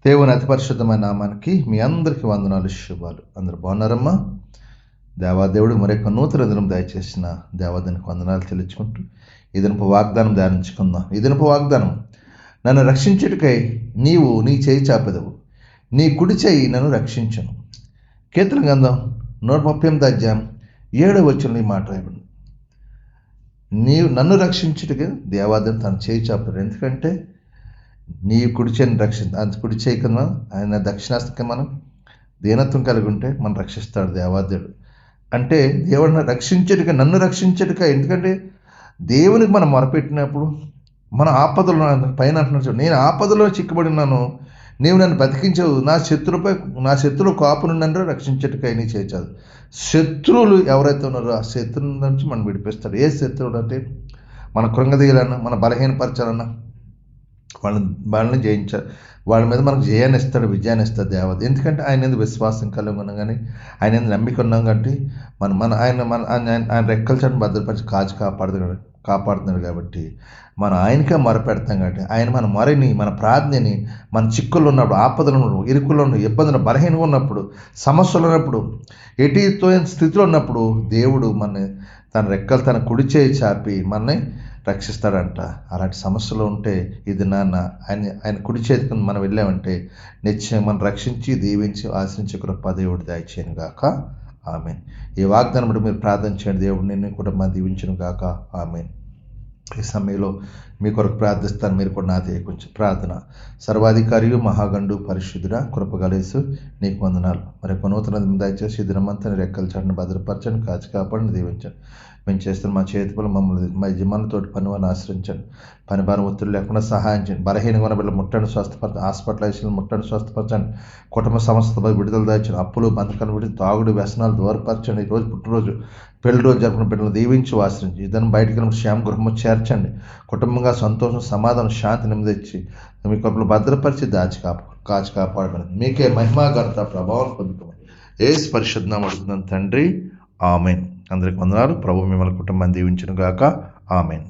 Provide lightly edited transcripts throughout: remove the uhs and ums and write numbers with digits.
దేవుని అతి పరిశుద్ధమైన నామానికి మీ అందరికీ వందనాలు, శుభాలు. అందరూ బాగున్నారమ్మా? దేవాదేవుడు మరొక నూతన దినం దయచేసిన దేవాదానికి వందనాలు తెలుసుకుంటూ ఈ దినపు వాగ్దానం ధ్యానించుకుందాం. ఈ దినపు వాగ్దానం: నన్ను రక్షించుటకై నీవు నీ చేయి చాపెదవు, నీ కుడి చేయి నన్ను రక్షించును. కీర్తన గ్రంథం 138 అధ్యాయం 7వ వచనంలో ఈ మాట రాయబడింది. నీవు నన్ను రక్షించుటకై దేవాదేవుడు తన చేయి చాపాడు. ఎందుకంటే నీ కుడి చేయిని అంత కుడి చేయి కన్నా ఆయన దక్షిణాస్తికి మనం దీనత్వం కలిగి ఉంటే మనం రక్షిస్తాడు దేవాదేవుడు. అంటే దేవుడిని రక్షించడుక, నన్ను రక్షించడుక. ఎందుకంటే దేవునికి మనం మొరపెట్టినప్పుడు మన ఆపదలు పైన అంటున్నాడు, నేను ఆపదలో చిక్కుబడినాను, నీవు నన్ను బతికించవు, నా శత్రువు కాపు నన్ను రక్షించటుకై నీ చేయించాదు. శత్రువులు ఎవరైతే ఉన్నారో ఆ శత్రువుల నుంచి మనం విడిపిస్తాడు. ఏ శత్రువుడు అంటే మన కృంగదీయాలన్నా, మన బలహీనపరచాలన్నా వాళ్ళని జయించాలి. వాళ్ళ మీద మనకు జయాన్ని ఇస్తాడు, విజయాన్ని ఇస్తాడు దేవత. ఎందుకంటే ఆయన ఎందుకు విశ్వాసం కలిగి ఉన్నాం, కానీ ఆయన ఎందుకు నమ్మిక ఉన్నాం కాబట్టి ఆయన రెక్కల చాటును భద్రపరిచి కాపాడుతున్నాడు కాబట్టి మనం ఆయనకే మొరపెడతాం. కాబట్టి ఆయన మన మొరని, మన ప్రార్థనని, మన చిక్కుల్లో ఉన్నప్పుడు, ఆపదలు ఉన్నప్పుడు, ఇరుకుల్లో ఉన్న ఇబ్బందులు, బలహీనంగా ఉన్నప్పుడు, సమస్యలు ఉన్నప్పుడు, ఎటుతో స్థితిలో ఉన్నప్పుడు దేవుడు తన రెక్కలు తన కుడి చేయి చాపి మనని రక్షిస్తాడంట. అలాంటి సమస్యలు ఉంటే ఇది ఆయన కుడి చేతికి మనం వెళ్ళామంటే నిశ్చయం మనం రక్షించి, దీవించి, ఆశ్రయించి కృప దేవుడు దయచేయను గాక. ఆమేన్. ఈ వాగ్దానం బట్టి మీరు ప్రార్థన చేయండి. దేవుడు నిన్ను కూడా మనం దీవించును గాక. ఆమేన్. ఈ సమయంలో మీ కొరకు ప్రార్థిస్తాను. మీరు కూడా నాదే కొంచెం ప్రార్థన. సర్వాధికారియు మహాగండు పరిశుద్ధుడా, కృపగలేసు నీకు వందనాలు. మరి నూతన దయచేసి ఈ దినమంతా రెక్కల చాటును భద్రపరచండి, కాచి కాపాడిని, దీవించండి. మేము చేస్తున్న మా చేతి పనులు మమ్మల్ని మా యజమానులతోటి పనివారిని ఆశ్రయించండి. పని భారం ఒత్తిడి లేకుండా సహాయం చేయండి. బలహీనంగా ఉన్న బిడ్డలు ముట్టండి, స్వస్థపరచండి. హాస్పిటలైజేషన్ ముట్టండి, స్వస్థపరచండి. కుటుంబ సమస్యలపై విడుదల దాచండి. అప్పులు బంధకాలను విడిచి తాగుడు వ్యసనాలు దూరపరచండి. ఈరోజు పుట్టినరోజు పెళ్లి రోజు జరుపుకున్న బిడ్డలు దీవించి ఆశ్రయించి ఇద్దరు బయటికి వెళ్ళిన శ్యామ గృహము చేర్చండి. కుటుంబంగా సంతోషం, సమాధానం, శాంతి నిమ్మదిచ్చి మీ కప్పులు భద్రపరిచి కాచి కాపాడమని మీకే మహిమా ఘనత ప్రభావం పొందుతామని యేసు పరిశుద్ధ నామమున అడుగుతున్నాను తండ్రి. ఆమేన్. అందరికి వందనాలు. ప్రభు మిమ్మల్ని కుటుంబాన్ని దీవించును గాక. ఆమేన్.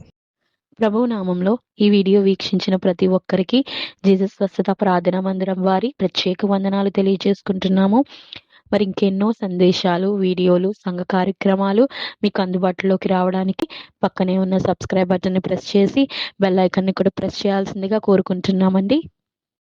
ప్రభు నామంలో ఈ వీడియో వీక్షించిన ప్రతి ఒక్కరికి జీసస్ స్వస్థత ప్రార్థనా మందిరం వారి ప్రత్యేక వందనాలు తెలియజేసుకుంటున్నాము. మరి ఇంకెన్నో సందేశాలు, వీడియోలు, సంఘ కార్యక్రమాలు మీకు అందుబాటులోకి రావడానికి పక్కనే ఉన్న సబ్స్క్రైబ్ బటన్ని ప్రెస్ చేసి బెల్ ఐకాన్ని కూడా ప్రెస్ చేయాల్సిందిగా కోరుకుంటున్నామండి.